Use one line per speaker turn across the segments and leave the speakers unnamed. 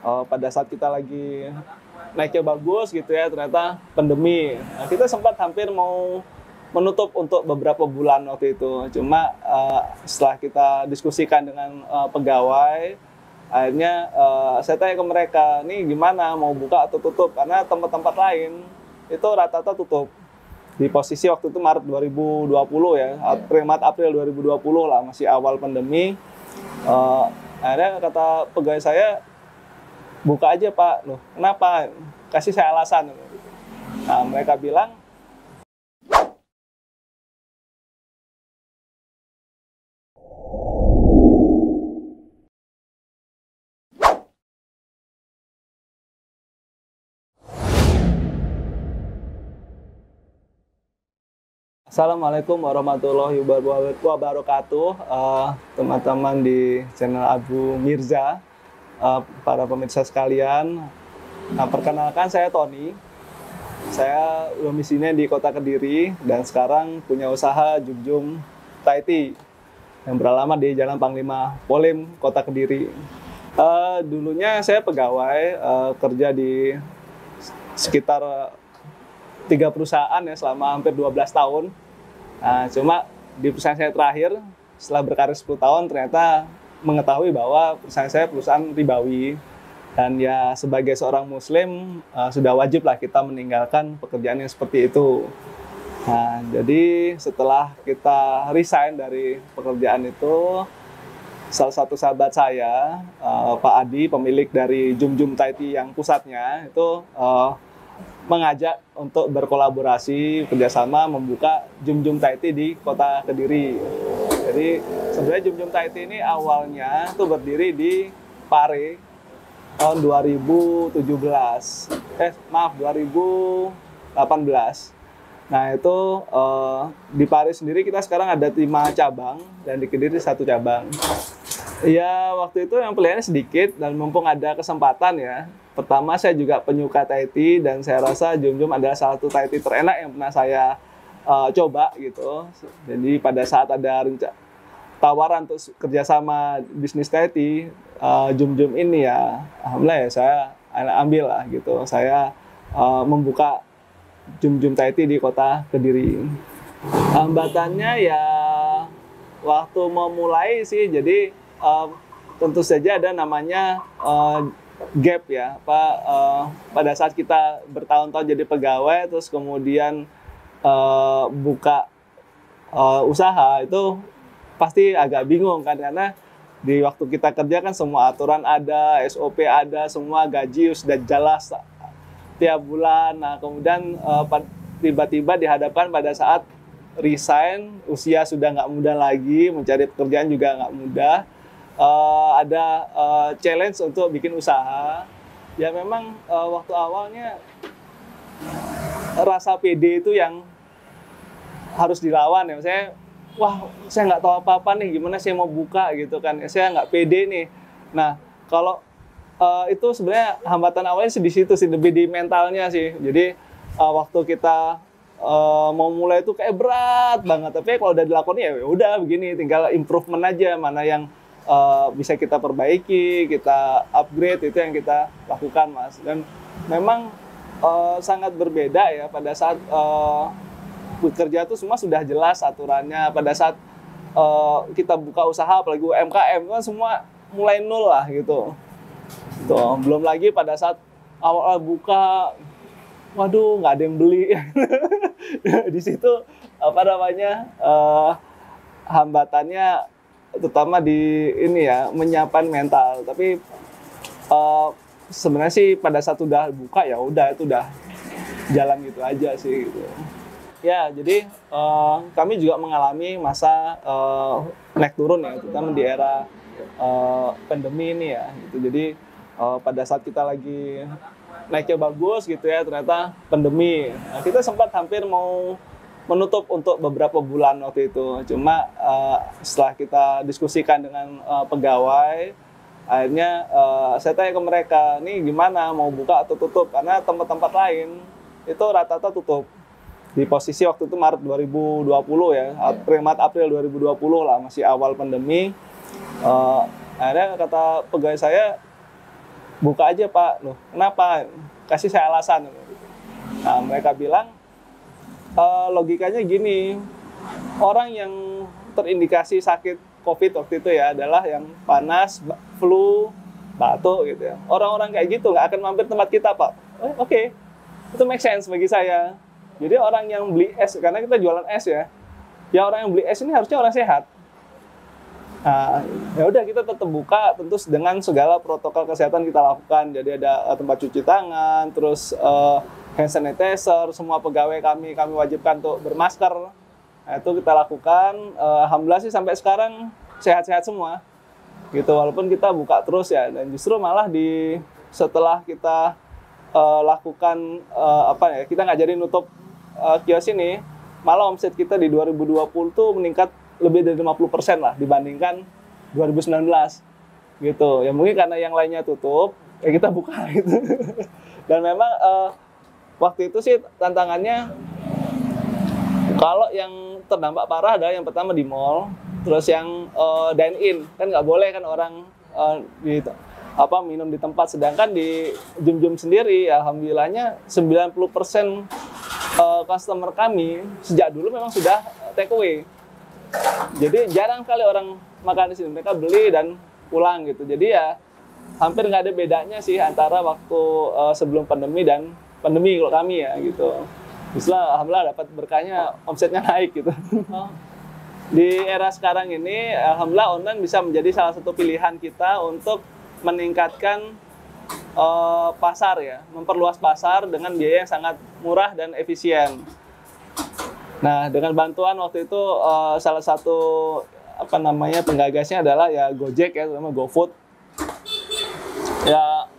pada saat kita lagi naiknya bagus gitu ya, ternyata pandemi. Nah, kita sempat hampir mau menutup untuk beberapa bulan waktu itu. Cuma setelah kita diskusikan dengan pegawai, akhirnya saya tanya ke mereka, nih gimana mau buka atau tutup? Karena tempat-tempat lain itu rata-rata tutup. Di posisi waktu itu Maret 2020 ya, Maret-April 2020 lah, masih awal pandemi. Eh, Akhirnya kata pegawai saya, buka aja Pak. Loh, kenapa? Kasih saya alasan. Nah, mereka bilang, Assalamualaikum warahmatullahi wabarakatuh, teman-teman di channel Abu Mirza, para pemirsa sekalian. Nah, perkenalkan saya Tony. Saya domisilinya di Kota Kediri dan sekarang punya usaha Jum Thai Tea yang beralamat di Jalan Panglima Polim, Kota Kediri. Dulunya saya pegawai, kerja di sekitar 3 perusahaan ya selama hampir 12 tahun. Nah, cuma di perusahaan saya terakhir, setelah berkarir 10 tahun, ternyata mengetahui bahwa perusahaan saya perusahaan ribawi. Dan ya sebagai seorang muslim, sudah wajib lah kita meninggalkan pekerjaan yang seperti itu. Nah, jadi setelah kita resign dari pekerjaan itu, salah satu sahabat saya, Pak Adi, pemilik dari Jum Thai Tea yang pusatnya, itu mengajak untuk berkolaborasi kerjasama membuka Jum Thai Tea di Kota Kediri. Jadi sebenarnya Jum Thai Tea ini awalnya tuh berdiri di Pare tahun 2018. 2018. Nah itu di Pare sendiri kita sekarang ada 5 cabang dan di Kediri 1 cabang. Ya waktu itu yang pilihannya sedikit dan mumpung ada kesempatan ya. Pertama saya juga penyuka Thai Tea dan saya rasa Jum adalah salah satu Thai Tea terenak yang pernah saya coba gitu. Jadi pada saat ada tawaran untuk kerjasama bisnis Thai Tea, Jum ini ya alhamdulillah ya saya ambil lah gitu. Saya membuka Jum Thai Tea di Kota Kediri. Hambatannya ya waktu memulai sih, jadi tentu saja ada namanya gap ya, pada saat kita bertahun-tahun jadi pegawai terus kemudian buka usaha itu pasti agak bingung kan, karena di waktu kita kerja kan semua aturan ada, SOP ada, semua gaji sudah jelas tiap bulan. Nah kemudian tiba-tiba dihadapkan pada saat resign, usia sudah nggak muda lagi, mencari pekerjaan juga nggak mudah. Ada challenge untuk bikin usaha. Ya memang waktu awalnya rasa pede itu yang harus dilawan ya. Saya nggak tahu apa-apa nih, gimana saya mau buka gitu kan. Saya nggak pede nih. Nah kalau itu sebenarnya hambatan awalnya di situ sih, lebih di mentalnya sih. Jadi waktu kita mau mulai itu kayak berat banget, tapi kalau udah dilakukan ya udah begini, tinggal improvement aja, mana yang bisa kita perbaiki, kita upgrade, itu yang kita lakukan Mas. Dan memang sangat berbeda ya pada saat bekerja tuh semua sudah jelas aturannya. Pada saat kita buka usaha apalagi UMKM kan semua mulai nol lah gitu. Tuh, belum lagi pada saat awal buka, waduh nggak ada yang beli. Di situ apa namanya hambatannya terutama di ini ya, menyiapkan mental. Tapi sebenarnya sih pada saat udah buka ya udah, itu udah jalan gitu aja sih gitu. Ya jadi kami juga mengalami masa naik turun ya, terutama di era pandemi ini ya gitu. Jadi pada saat kita lagi naiknya bagus gitu ya, ternyata pandemi. Nah, kita sempat hampir mau menutup untuk beberapa bulan waktu itu. Cuma setelah kita diskusikan dengan pegawai, akhirnya saya tanya ke mereka, nih gimana mau buka atau tutup? Karena tempat-tempat lain itu rata-rata tutup. Di posisi waktu itu Maret 2020 ya, Maret-April 2020 lah, masih awal pandemi. Akhirnya kata pegawai saya, buka aja Pak. Loh, kenapa? Kasih saya alasan. Nah, mereka bilang, logikanya gini, orang yang terindikasi sakit COVID waktu itu ya adalah yang panas, flu, batuk gitu ya. Orang-orang kayak gitu nggak akan mampir tempat kita Pak. Oke. Itu make sense bagi saya. Jadi orang yang beli es, karena kita jualan es ya, orang yang beli es ini harusnya orang sehat. Nah, ya udah kita tetap buka, tentu dengan segala protokol kesehatan kita lakukan. Jadi ada tempat cuci tangan, terus hand sanitizer, semua pegawai kami wajibkan untuk bermasker. Nah, itu kita lakukan. Alhamdulillah sih sampai sekarang sehat-sehat semua. Gitu, walaupun kita buka terus ya, dan justru malah setelah kita lakukan kita nggak jadi nutup kios ini, malah omset kita di 2020 tuh meningkat lebih dari 50% lah dibandingkan 2019 gitu. Ya mungkin karena yang lainnya tutup, ya kita buka gitu. Dan memang waktu itu sih tantangannya, kalau yang terdampak parah adalah yang pertama di mall, terus yang dine in kan nggak boleh kan orang minum di tempat, sedangkan di Jum sendiri alhamdulillahnya 90% customer kami sejak dulu memang sudah take away. Jadi jarang sekali orang makan di sini, mereka beli dan pulang gitu. Jadi ya hampir nggak ada bedanya sih antara waktu sebelum pandemi dan pandemi kalau kami ya gitu. Bismillah, alhamdulillah dapat berkahnya, omsetnya naik gitu. Di era sekarang ini, alhamdulillah online bisa menjadi salah satu pilihan kita untuk meningkatkan pasar ya, memperluas pasar dengan biaya yang sangat murah dan efisien. Nah, dengan bantuan waktu itu salah satu penggagasnya adalah ya Gojek ya, terutama GoFood. Ya,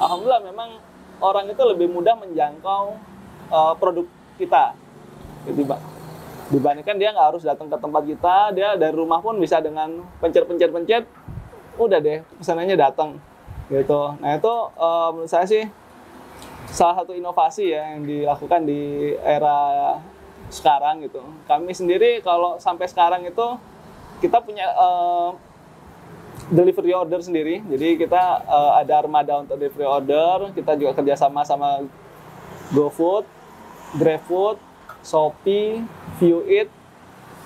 alhamdulillah memang orang itu lebih mudah menjangkau produk kita, gitu, Pak. Dibandingkan dia nggak harus datang ke tempat kita, dia dari rumah pun bisa dengan pencet, udah deh pesanannya datang, gitu. Nah itu menurut saya sih salah satu inovasi ya yang dilakukan di era sekarang gitu. Kami sendiri kalau sampai sekarang itu kita punya delivery order sendiri. Jadi kita ada armada untuk delivery order. Kita juga kerjasama sama GoFood, GrabFood, Shopee, ViewIt,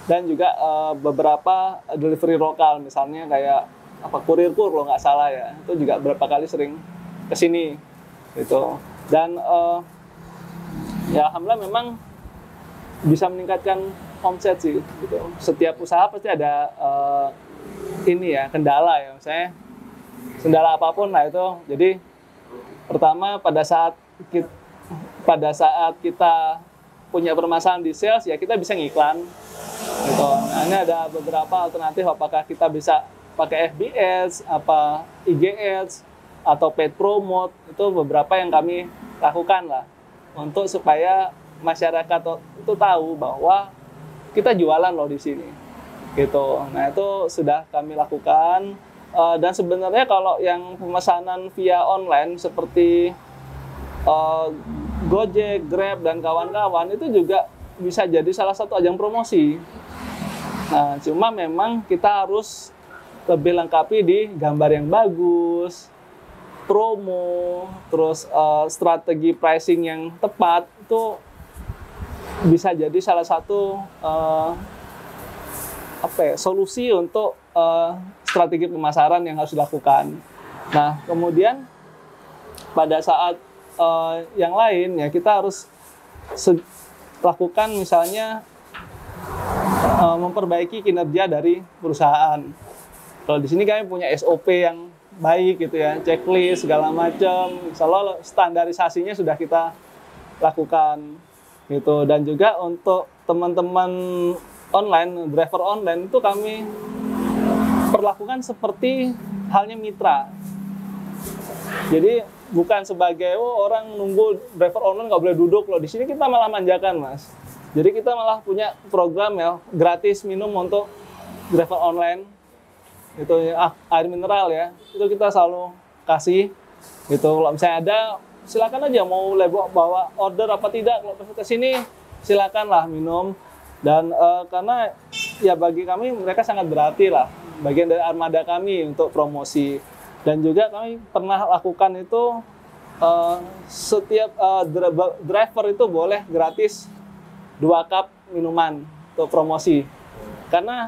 dan juga beberapa delivery lokal, misalnya kayak Kurirkur kalau nggak salah ya. Itu juga beberapa kali sering kesini gitu. Dan ya alhamdulillah memang bisa meningkatkan omset sih gitu. Setiap usaha pasti ada kendala ya, misalnya kendala apapun lah itu. Jadi pertama pada saat kita punya permasalahan di sales ya kita bisa ngiklan gitu. Nah, ini ada beberapa alternatif, apakah kita bisa pakai FB Ads, IG Ads atau paid promote, itu beberapa yang kami lakukan lah untuk supaya masyarakat itu tahu bahwa kita jualan loh di sini, gitu. Nah itu sudah kami lakukan dan sebenarnya kalau yang pemesanan via online seperti Gojek, Grab dan kawan-kawan itu juga bisa jadi salah satu ajang promosi. Nah cuma memang kita harus lebih lengkapi di gambar yang bagus, promo, terus strategi pricing yang tepat, itu bisa jadi salah satu solusi untuk strategi pemasaran yang harus dilakukan. Nah, kemudian pada saat yang lain ya kita harus lakukan misalnya memperbaiki kinerja dari perusahaan. Kalau di sini kami punya SOP yang baik gitu ya, checklist segala macam. Selalu standarisasinya sudah kita lakukan gitu. Dan juga untuk teman-teman online, driver online itu kami perlakukan seperti halnya mitra. Jadi bukan sebagai orang nunggu driver online nggak boleh duduk loh. Di sini kita malah manjakan, Mas. Jadi kita malah punya program ya gratis minum untuk driver online. Itu air mineral ya. Itu kita selalu kasih gitu. Kalau misalnya ada, silakan aja mau bawa order apa tidak, kalau ke sini silakanlah minum. Dan karena ya bagi kami mereka sangat berarti lah, bagian dari armada kami untuk promosi. Dan juga kami pernah lakukan itu setiap driver itu boleh gratis 2 cup minuman untuk promosi. Karena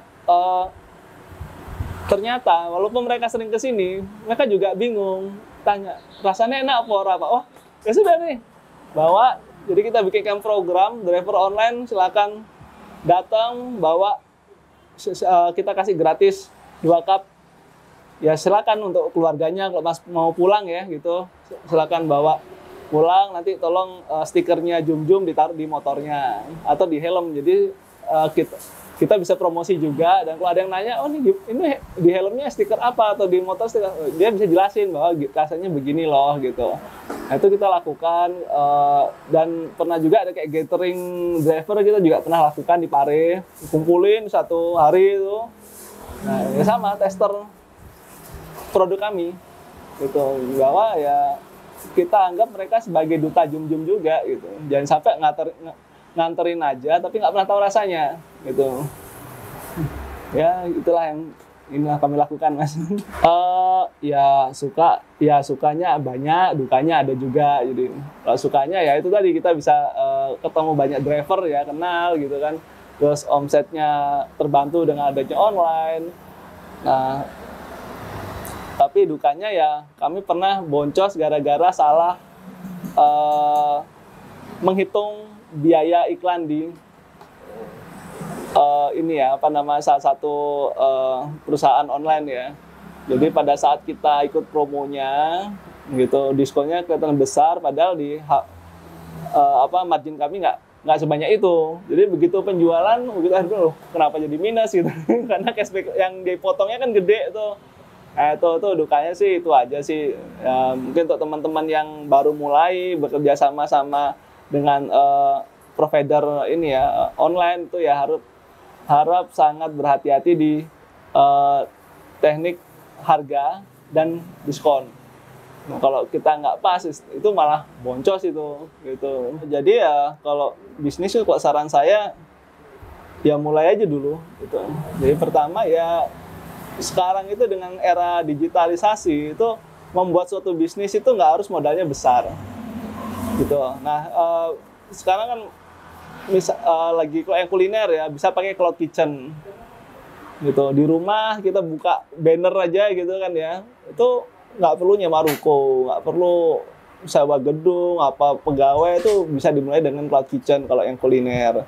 ternyata walaupun mereka sering ke sini, mereka juga bingung, tanya rasanya enak apa? Oh, ya sudah nih, bawa. Jadi kita bikinkan program driver online, silakan datang bawa, kita kasih gratis 2 cup. Ya silakan untuk keluarganya, kalau Mas mau pulang ya gitu, silakan bawa pulang. Nanti tolong stikernya Jum ditaruh di motornya atau di helm. Jadi kita bisa promosi juga. Dan kalau ada yang nanya, oh ini di helmnya stiker apa atau di motor stiker, dia bisa jelasin bahwa rasanya begini loh gitu. Nah, itu kita lakukan. Dan pernah juga ada kayak gathering driver, kita juga pernah lakukan di Pare, kumpulin 1 hari itu. Nah ya sama tester produk kami gitu, bahwa ya kita anggap mereka sebagai duta Jum juga gitu. Jangan sampai nganterin aja tapi nggak pernah tahu rasanya gitu. Ya itulah yang inilah kami lakukan, Mas. Ya sukanya banyak, dukanya ada juga. Jadi kalau sukanya ya itu tadi, kita bisa ketemu banyak driver ya, kenal gitu kan. Terus omsetnya terbantu dengan adanya online. Nah, tapi dukanya ya kami pernah boncos gara-gara salah menghitung biaya iklan di salah satu perusahaan online ya. Jadi pada saat kita ikut promonya gitu, diskonnya kelihatan besar, padahal di margin kami nggak sebanyak itu. Jadi begitu penjualan, aduh kenapa jadi minus gitu? Karena cashback yang dipotongnya kan gede tuh. Itu dukanya sih itu aja sih. Ya, mungkin untuk teman-teman yang baru mulai bekerja sama dengan provider ini ya online, itu ya harap sangat berhati-hati di teknik harga dan diskon. Nah, kalau kita nggak pas itu malah boncos itu gitu. Jadi ya kalau bisnis itu, kok saran saya ya mulai aja dulu gitu. Jadi pertama ya, sekarang itu dengan era digitalisasi itu membuat suatu bisnis itu nggak harus modalnya besar gitu. Nah sekarang kan lagi kalau yang kuliner ya bisa pakai cloud kitchen gitu. Di rumah kita buka banner aja gitu kan ya, itu nggak perlu nyewa ruko, nggak perlu sewa gedung, pegawai, itu bisa dimulai dengan cloud kitchen kalau yang kuliner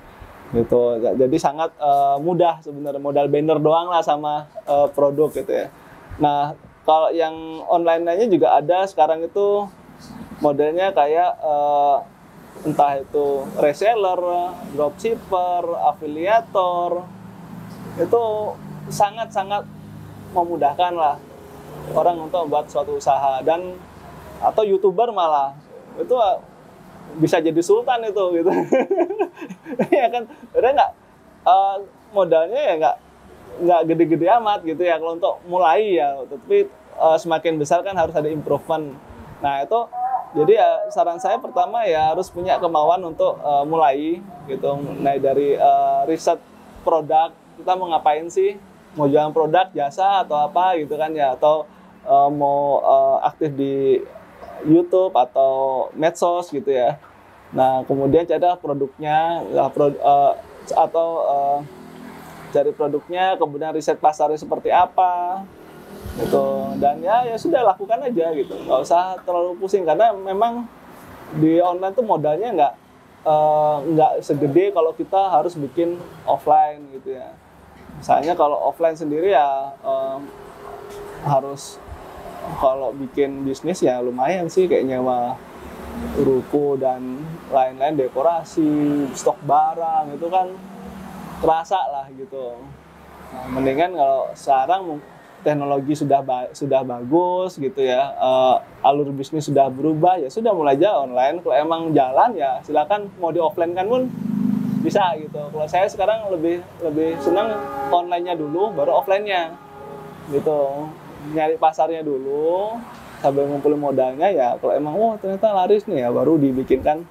gitu. Jadi sangat mudah sebenarnya, modal banner doang lah sama produk gitu ya. Nah kalau yang online-nya juga ada sekarang itu modelnya kayak entah itu reseller, dropshipper, afiliator, itu sangat-sangat memudahkan lah orang untuk membuat suatu usaha. Dan atau YouTuber malah itu bisa jadi sultan itu gitu. Ya kan, udah nggak modalnya ya nggak gede-gede amat gitu ya kalau untuk mulai ya, tapi semakin besar kan harus ada improvement. Nah itu jadi ya saran saya pertama ya harus punya kemauan untuk mulai gitu. Mulai dari riset produk, kita mau ngapain sih, mau jualan produk, jasa atau apa gitu kan ya, atau mau aktif di YouTube atau medsos gitu ya. Nah kemudian cari produknya cari produknya, kemudian riset pasarnya seperti apa gitu. Dan ya sudah lakukan aja gitu, nggak usah terlalu pusing, karena memang di online tuh modalnya nggak segede kalau kita harus bikin offline gitu ya. Misalnya kalau offline sendiri ya harus, kalau bikin bisnis ya lumayan sih, kayak nyewa ruko dan lain-lain, dekorasi, stok barang, itu kan terasa lah gitu. Nah, mendingan kalau sekarang teknologi sudah bagus gitu ya, alur bisnis sudah berubah, ya sudah mulai aja online. Kalau emang jalan ya silakan, mau di offline kan pun bisa gitu. Kalau saya sekarang lebih senang online-nya dulu baru offline-nya gitu. Nyari pasarnya dulu sambil ngumpulin modalnya ya. Kalau emang ternyata laris nih ya, baru dibikinkan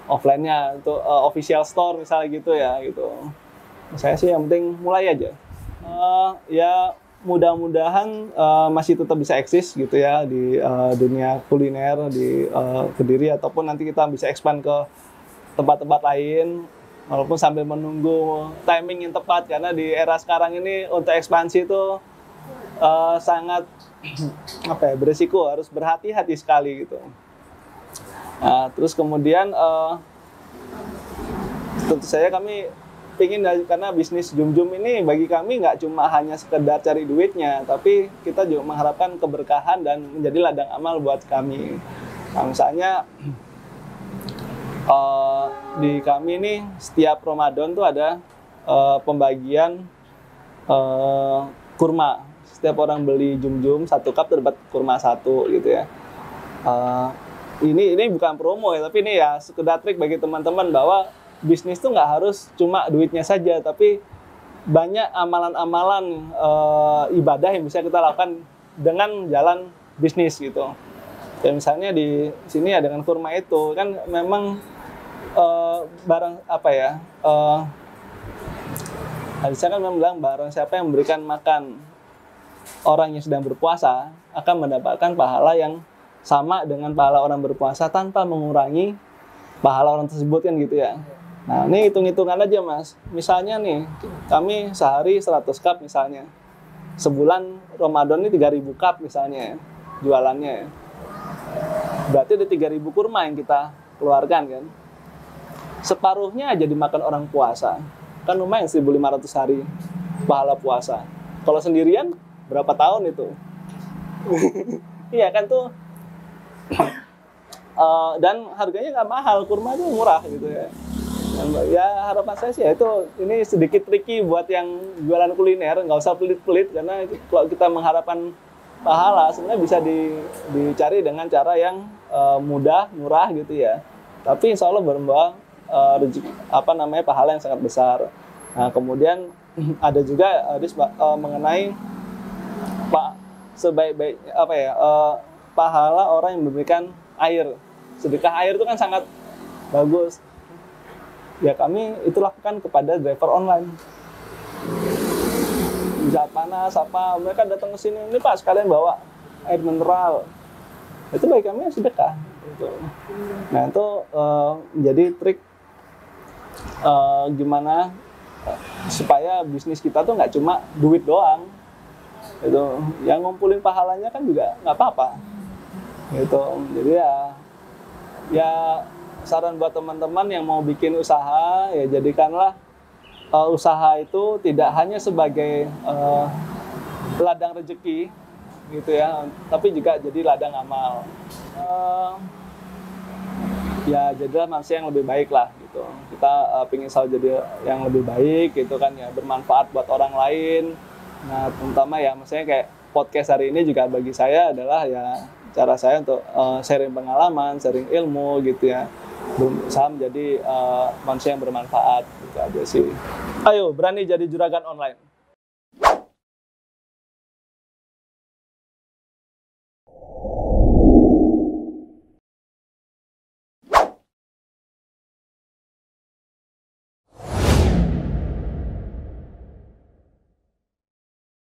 offline-nya untuk official store misalnya gitu ya gitu. Saya sih yang penting mulai aja. Ya mudah-mudahan masih tetap bisa eksis gitu ya di dunia kuliner di Kediri, ataupun nanti kita bisa expand ke tempat-tempat lain, walaupun sambil menunggu timing yang tepat, karena di era sekarang ini untuk ekspansi itu sangat apa ya, berisiko, harus berhati-hati sekali gitu. Nah, terus kemudian tentu saja kami ingin, karena bisnis Jum-Jum ini bagi kami nggak cuma hanya sekedar cari duitnya, tapi kita juga mengharapkan keberkahan dan menjadi ladang amal buat kami. Nah, misalnya di kami ini setiap Ramadan tuh ada pembagian kurma. Setiap orang beli Jum-Jum 1 cup dapat kurma 1 gitu ya. Ini bukan promo ya, tapi ini ya sekedar trik bagi teman-teman bahwa bisnis tuh nggak harus cuma duitnya saja, tapi banyak amalan-amalan ibadah yang bisa kita lakukan dengan jalan bisnis gitu. Dan misalnya di sini ya dengan kurma itu kan memang barang apa ya, hadisnya kan bilang barang siapa yang memberikan makan orang yang sedang berpuasa akan mendapatkan pahala yang sama dengan pahala orang berpuasa tanpa mengurangi pahala orang tersebut kan gitu ya. Nah, ini hitung-hitungan aja Mas. Misalnya nih, kami sehari 100 cup misalnya. Sebulan Ramadan ini 3.000 cup misalnya jualannya. Berarti ada 3.000 kurma yang kita keluarkan kan. Separuhnya aja dimakan orang puasa. Kan lumayan 1.500 hari pahala puasa. Kalau sendirian berapa tahun itu? Iya kan tuh. Dan harganya nggak mahal, kurma itu murah gitu ya. Ya harapan saya sih ya itu, ini sedikit tricky buat yang jualan kuliner, nggak usah pelit-pelit, karena kalau kita mengharapkan pahala sebenarnya bisa dicari dengan cara yang mudah, murah gitu ya. Tapi insya Allah bermula pahala yang sangat besar. Nah kemudian ada juga mengenai sebaik-baik pahala orang yang memberikan air. Sedekah air itu kan sangat bagus. Ya kami itu lakukan kepada driver online. Di saat panas mereka datang ke sini, ini Pak sekalian bawa air mineral. Itu bagi kami sedekah. Gitu. Nah itu menjadi trik gimana supaya bisnis kita tuh nggak cuma duit doang. Itu yang ngumpulin pahalanya kan juga nggak apa-apa. Gitu. Jadi ya saran buat teman-teman yang mau bikin usaha, ya jadikanlah usaha itu tidak hanya sebagai ladang rezeki gitu ya, tapi juga jadi ladang amal. Ya jadilah manusia yang lebih baik lah gitu. Kita pengen selalu jadi yang lebih baik gitu kan ya, bermanfaat buat orang lain. Nah terutama ya maksudnya kayak podcast hari ini juga bagi saya adalah ya cara saya untuk sharing pengalaman, sharing ilmu gitu ya. Berusaha menjadi manusia yang bermanfaat gitu aja sih. Ayo berani jadi juragan online.